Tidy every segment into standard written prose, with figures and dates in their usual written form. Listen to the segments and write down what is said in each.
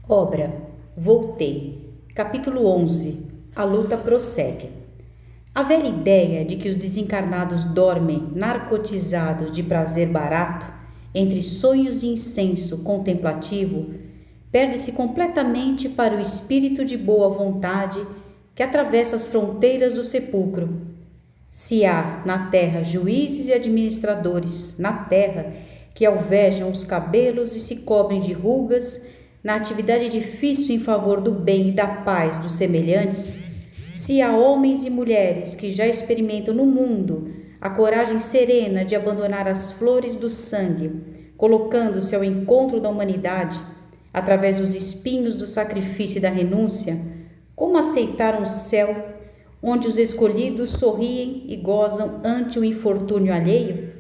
Obra Voltei, capítulo 11. A luta prossegue. A velha ideia de que os desencarnados dormem narcotizados de prazer barato, entre sonhos de incenso contemplativo, perde-se completamente para o espírito de boa vontade que atravessa as fronteiras do sepulcro. Se há na terra juízes e administradores na terra que alvejam os cabelos e se cobrem de rugas na atividade difícil em favor do bem e da paz dos semelhantes, se há homens e mulheres que já experimentam no mundo a coragem serena de abandonar as flores do sangue, colocando-se ao encontro da humanidade através dos espinhos do sacrifício e da renúncia, como aceitar um céu onde os escolhidos sorriem e gozam ante o infortúnio alheio?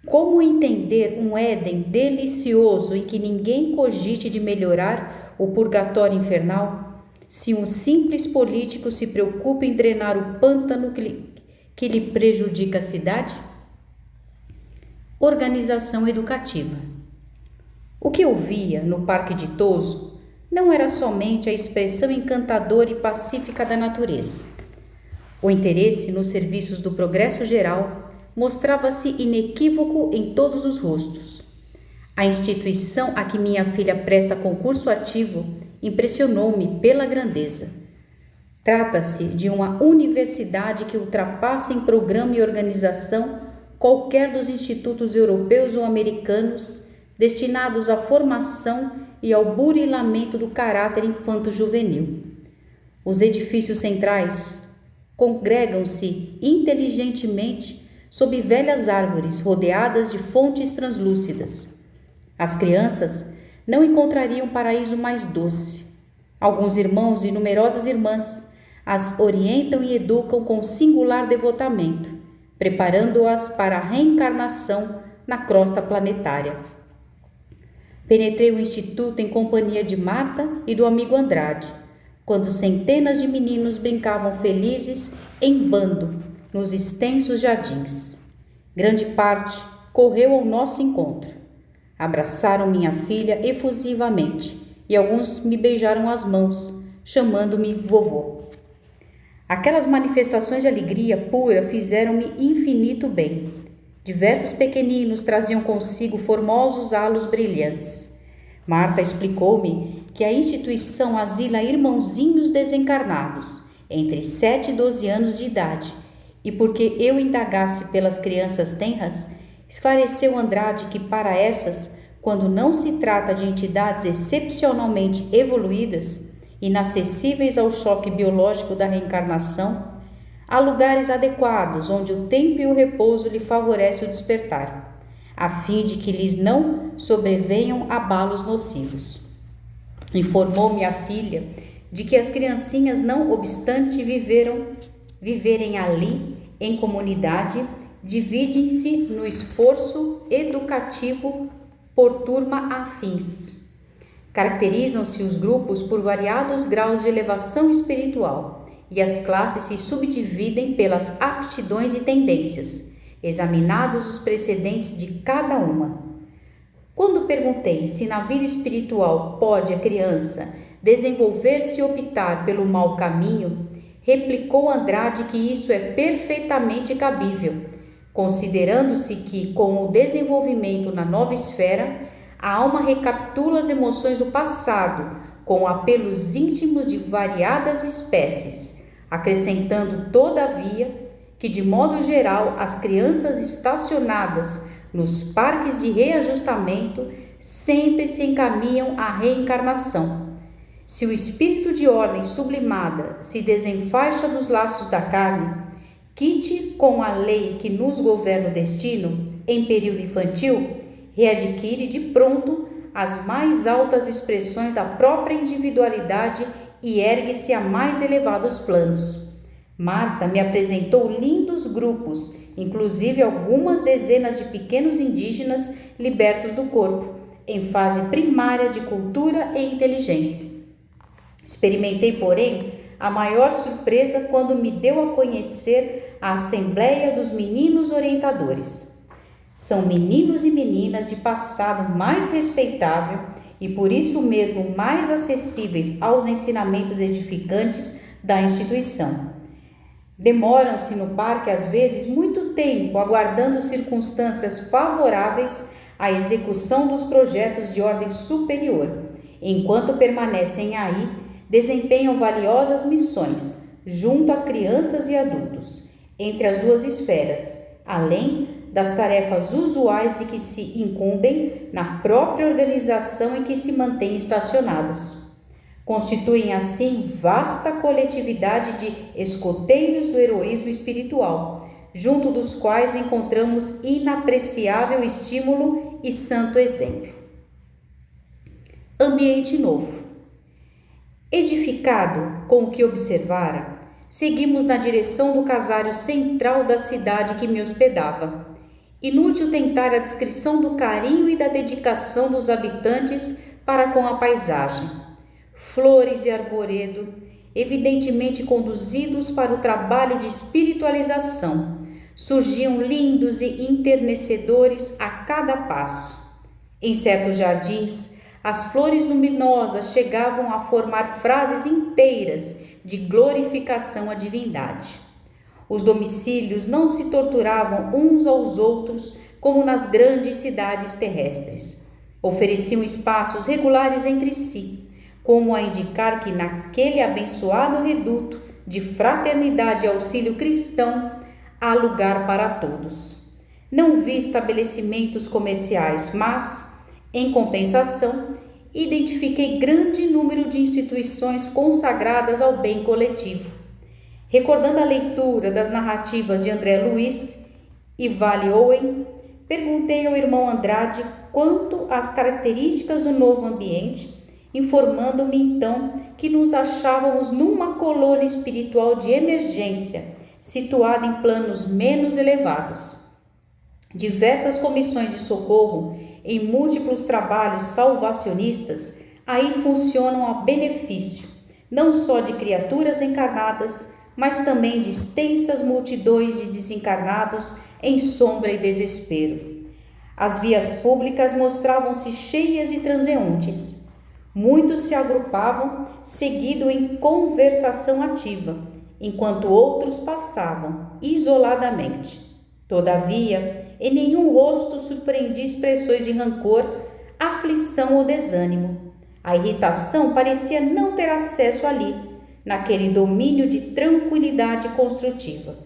Como entender um Éden delicioso em que ninguém cogite de melhorar o purgatório infernal, se um simples político se preocupa em drenar o pântano que lhe prejudica a cidade? Organização educativa. O que eu via no Parque Ditoso não era somente a expressão encantadora e pacífica da natureza. O interesse nos serviços do progresso geral mostrava-se inequívoco em todos os rostos. A instituição a que minha filha presta concurso ativo impressionou-me pela grandeza. Trata-se de uma universidade que ultrapassa em programa e organização qualquer dos institutos europeus ou americanos destinados à formação e ao burilamento do caráter infanto-juvenil. Os edifícios centrais congregam-se inteligentemente sob velhas árvores rodeadas de fontes translúcidas. As crianças não encontrariam paraíso mais doce. Alguns irmãos e numerosas irmãs as orientam e educam com singular devotamento, preparando-as para a reencarnação na crosta planetária. Penetrei o instituto em companhia de Marta e do amigo Andrade, quando centenas de meninos brincavam felizes em bando nos extensos jardins. Grande parte correu ao nosso encontro. Abraçaram minha filha efusivamente e alguns me beijaram as mãos, chamando-me vovô. Aquelas manifestações de alegria pura fizeram-me infinito bem. Diversos pequeninos traziam consigo formosos halos brilhantes. Marta explicou-me que a instituição asila irmãozinhos desencarnados, entre 7 e 12 anos de idade, e porque eu indagasse pelas crianças tenras, esclareceu Andrade que para essas, quando não se trata de entidades excepcionalmente evoluídas, inacessíveis ao choque biológico da reencarnação, há lugares adequados onde o tempo e o repouso lhe favorecem o despertar, a fim de que lhes não sobrevenham abalos nocivos. Informou-me a filha de que as criancinhas, não obstante viverem ali em comunidade, dividem-se no esforço educativo por turma afins. Caracterizam-se os grupos por variados graus de elevação espiritual e as classes se subdividem pelas aptidões e tendências, examinados os precedentes de cada uma. Quando perguntei se na vida espiritual pode a criança desenvolver-se e optar pelo mau caminho, replicou Andrade que isso é perfeitamente cabível, considerando-se que, com o desenvolvimento na nova esfera, a alma recapitula as emoções do passado, com apelos íntimos de variadas espécies, acrescentando, todavia, que, de modo geral, as crianças estacionadas nos parques de reajustamento sempre se encaminham à reencarnação. Se o espírito de ordem sublimada se desenfaixa dos laços da carne, quite com a lei que nos governa o destino, em período infantil, readquire de pronto as mais altas expressões da própria individualidade e ergue-se a mais elevados planos. Marta me apresentou lindos grupos, inclusive algumas dezenas de pequenos indígenas libertos do corpo, em fase primária de cultura e inteligência. Experimentei, porém, a maior surpresa quando me deu a conhecer a Assembleia dos Meninos Orientadores. São meninos e meninas de passado mais respeitável e por isso mesmo mais acessíveis aos ensinamentos edificantes da instituição. Demoram-se no parque às vezes muito tempo aguardando circunstâncias favoráveis à execução dos projetos de ordem superior. Enquanto permanecem aí, desempenham valiosas missões junto a crianças e adultos, entre as duas esferas, além das tarefas usuais de que se incumbem na própria organização em que se mantêm estacionados. Constituem, assim, vasta coletividade de escoteiros do heroísmo espiritual, junto dos quais encontramos inapreciável estímulo e santo exemplo. Ambiente novo. Edificado com o que observara, seguimos na direção do casário central da cidade que me hospedava. Inútil tentar a descrição do carinho e da dedicação dos habitantes para com a paisagem. Flores e arvoredo, evidentemente conduzidos para o trabalho de espiritualização, surgiam lindos e enternecedores a cada passo. Em certos jardins, as flores luminosas chegavam a formar frases inteiras de glorificação à divindade. Os domicílios não se torturavam uns aos outros como nas grandes cidades terrestres. Ofereciam espaços regulares entre si, como a indicar que naquele abençoado reduto de fraternidade e auxílio cristão há lugar para todos. Não vi estabelecimentos comerciais, mas, em compensação, identifiquei grande número de instituições consagradas ao bem coletivo. Recordando a leitura das narrativas de André Luiz e Vale Owen, perguntei ao irmão Andrade quanto às características do novo ambiente, informando-me então que nos achávamos numa colônia espiritual de emergência, situada em planos menos elevados. Diversas comissões de socorro em múltiplos trabalhos salvacionistas aí funcionam a benefício, não só de criaturas encarnadas, mas também de extensas multidões de desencarnados em sombra e desespero. As vias públicas mostravam-se cheias de transeuntes. Muitos se agrupavam, seguido em conversação ativa, enquanto outros passavam isoladamente. Todavia, em nenhum rosto surpreendi expressões de rancor, aflição ou desânimo. A irritação parecia não ter acesso ali, naquele domínio de tranquilidade construtiva.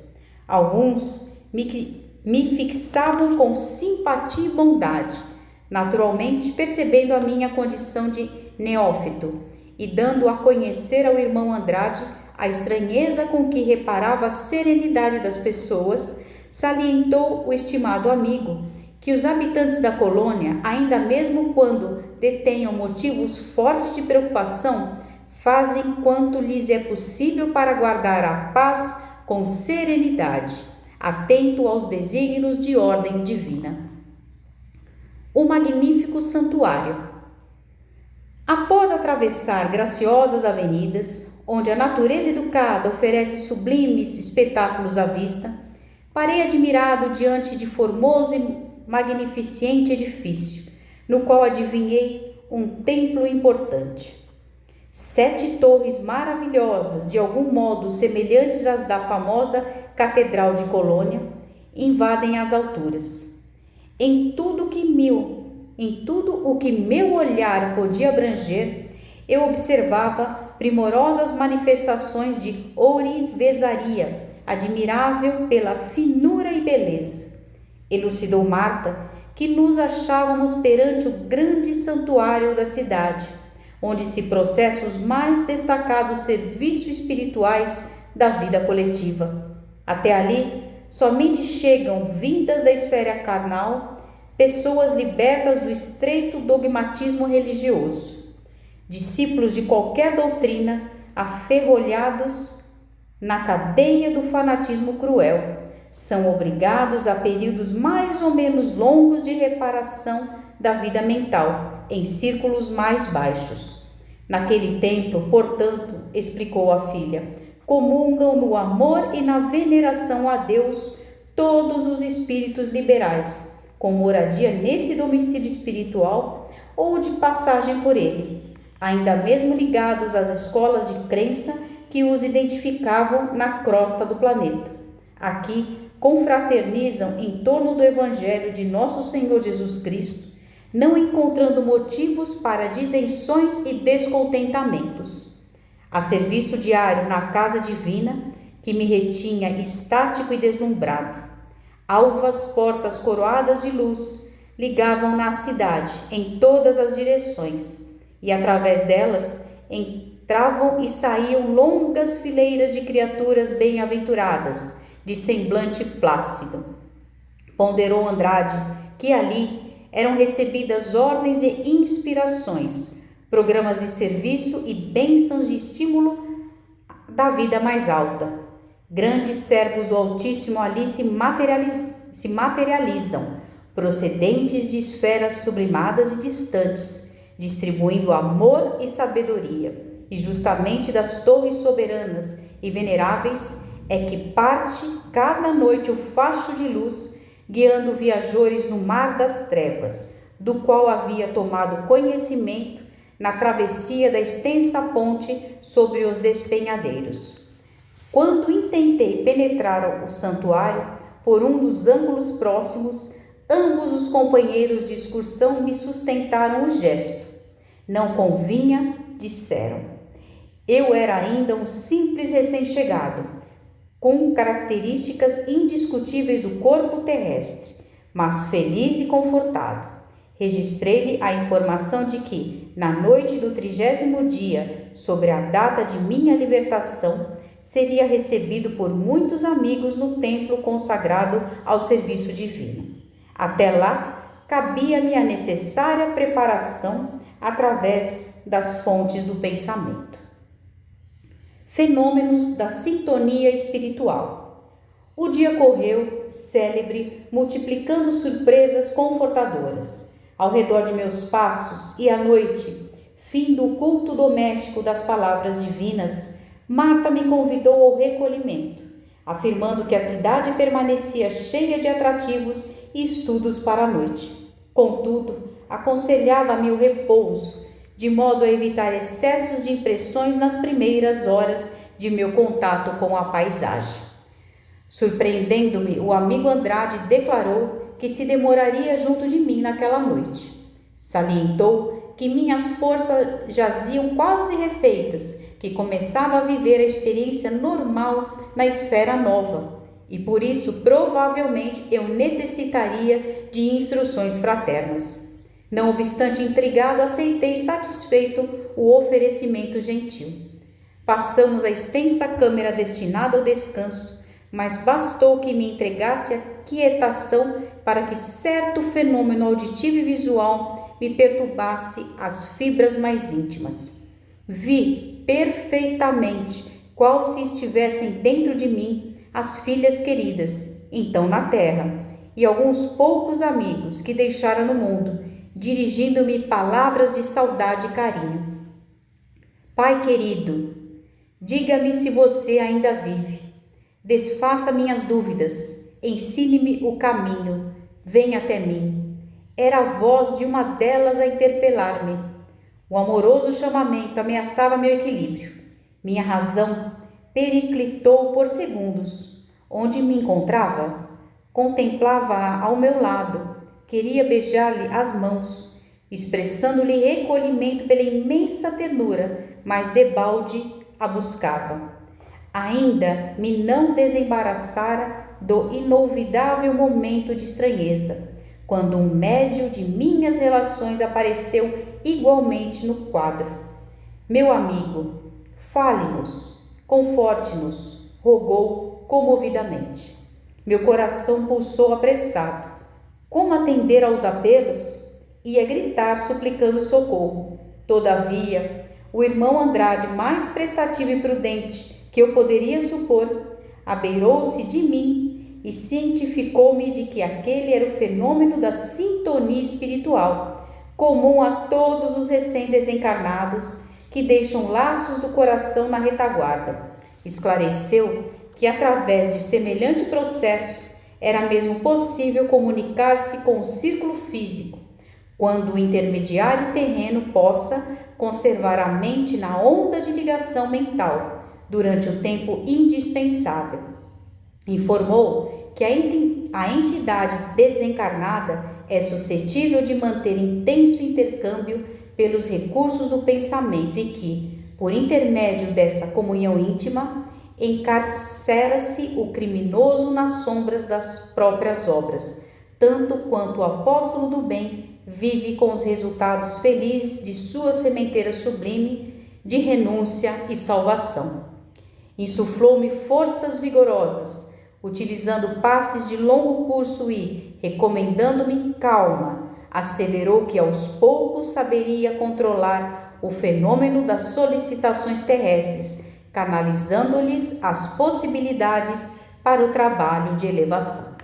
Alguns me fixavam com simpatia e bondade, naturalmente percebendo a minha condição de neófito e dando a conhecer ao irmão Andrade a estranheza com que reparava a serenidade das pessoas, salientou o estimado amigo que os habitantes da colônia, ainda mesmo quando detenham motivos fortes de preocupação, fazem quanto lhes é possível para guardar a paz com serenidade, atento aos desígnios de ordem divina. O magnífico santuário. Após atravessar graciosas avenidas, onde a natureza educada oferece sublimes espetáculos à vista, parei admirado diante de formoso e magnificente edifício, no qual adivinhei um templo importante. 7 torres maravilhosas, de algum modo semelhantes às da famosa Catedral de Colônia, invadem as alturas. Em tudo o que meu olhar podia abranger, eu observava primorosas manifestações de ourivesaria, admirável pela finura e beleza. Elucidou Marta que nos achávamos perante o grande santuário da cidade, onde se processam os mais destacados serviços espirituais da vida coletiva. Até ali, somente chegam, vindas da esfera carnal, pessoas libertas do estreito dogmatismo religioso, discípulos de qualquer doutrina, aferrolhados na cadeia do fanatismo cruel, são obrigados a períodos mais ou menos longos de reparação da vida mental, em círculos mais baixos. Naquele templo, portanto, explicou a filha, comungam no amor e na veneração a Deus todos os espíritos liberais, com moradia nesse domicílio espiritual, ou de passagem por ele, ainda mesmo ligados às escolas de crença que os identificavam na crosta do planeta. Aqui confraternizam em torno do Evangelho de Nosso Senhor Jesus Cristo, não encontrando motivos para disenções e descontentamentos. A serviço diário na casa divina, que me retinha estático e deslumbrado. Alvas portas coroadas de luz ligavam na cidade em todas as direções, e através delas entravam e saíam longas fileiras de criaturas bem-aventuradas, de semblante plácido. Ponderou Andrade que ali eram recebidas ordens e inspirações, programas de serviço e bênçãos de estímulo da vida mais alta. Grandes servos do Altíssimo ali se materializam, procedentes de esferas sublimadas e distantes, distribuindo amor e sabedoria. E justamente das torres soberanas e veneráveis é que parte cada noite o facho de luz, guiando viajores no mar das trevas, do qual havia tomado conhecimento na travessia da extensa ponte sobre os despenhadeiros. Quando intentei penetrar o santuário por um dos ângulos próximos, ambos os companheiros de excursão me sustentaram o gesto. Não convinha, disseram. Eu era ainda um simples recém-chegado, com características indiscutíveis do corpo terrestre, mas feliz e confortado. Registrei-lhe a informação de que, na noite do 30º dia, sobre a data de minha libertação, seria recebido por muitos amigos no templo consagrado ao serviço divino. Até lá, cabia-me a necessária preparação através das fontes do pensamento. Fenômenos da sintonia espiritual. O dia correu, célebre, multiplicando surpresas confortadoras. Ao redor de meus passos e à noite, fim do culto doméstico das palavras divinas, Marta me convidou ao recolhimento, afirmando que a cidade permanecia cheia de atrativos e estudos para a noite. Contudo, aconselhava-me o repouso, de modo a evitar excessos de impressões nas primeiras horas de meu contato com a paisagem. Surpreendendo-me, o amigo Andrade declarou que se demoraria junto de mim naquela noite. Salientou que minhas forças jaziam quase refeitas, que começava a viver a experiência normal na esfera nova, e por isso provavelmente eu necessitaria de instruções fraternas. Não obstante intrigado, aceitei satisfeito o oferecimento gentil. Passamos a extensa câmara destinada ao descanso, mas bastou que me entregasse a quietação para que certo fenômeno auditivo e visual me perturbasse as fibras mais íntimas. Vi perfeitamente, qual se estivessem dentro de mim, as filhas queridas, então na terra, e alguns poucos amigos que deixara no mundo, dirigindo-me palavras de saudade e carinho. Pai querido, diga-me se você ainda vive. Desfaça minhas dúvidas, ensine-me o caminho, venha até mim. Era a voz de uma delas a interpelar-me. O amoroso chamamento ameaçava meu equilíbrio. Minha razão periclitou por segundos. Onde me encontrava? Contemplava-a ao meu lado. Queria beijar-lhe as mãos, expressando-lhe recolhimento pela imensa ternura, mas debalde a buscava. Ainda me não desembaraçara do inolvidável momento de estranheza, quando um médio de minhas relações apareceu igualmente no quadro. Meu amigo, fale-nos, conforte-nos, rogou comovidamente. Meu coração pulsou apressado. Como atender aos apelos? Ia gritar suplicando socorro. Todavia, o irmão Andrade, mais prestativo e prudente que eu poderia supor, abeirou-se de mim e cientificou-me de que aquele era o fenômeno da sintonia espiritual, comum a todos os recém-desencarnados que deixam laços do coração na retaguarda. Esclareceu que, através de semelhante processo, era mesmo possível comunicar-se com o círculo físico, quando o intermediário terreno possa conservar a mente na onda de ligação mental durante o tempo indispensável. Informou que a entidade desencarnada é suscetível de manter intenso intercâmbio pelos recursos do pensamento e que, por intermédio dessa comunhão íntima, encarcera-se o criminoso nas sombras das próprias obras, tanto quanto o apóstolo do bem vive com os resultados felizes de sua sementeira sublime de renúncia e salvação. Insuflou-me forças vigorosas, utilizando passes de longo curso e, recomendando-me calma, asseverou que aos poucos saberia controlar o fenômeno das solicitações terrestres, canalizando-lhes as possibilidades para o trabalho de elevação.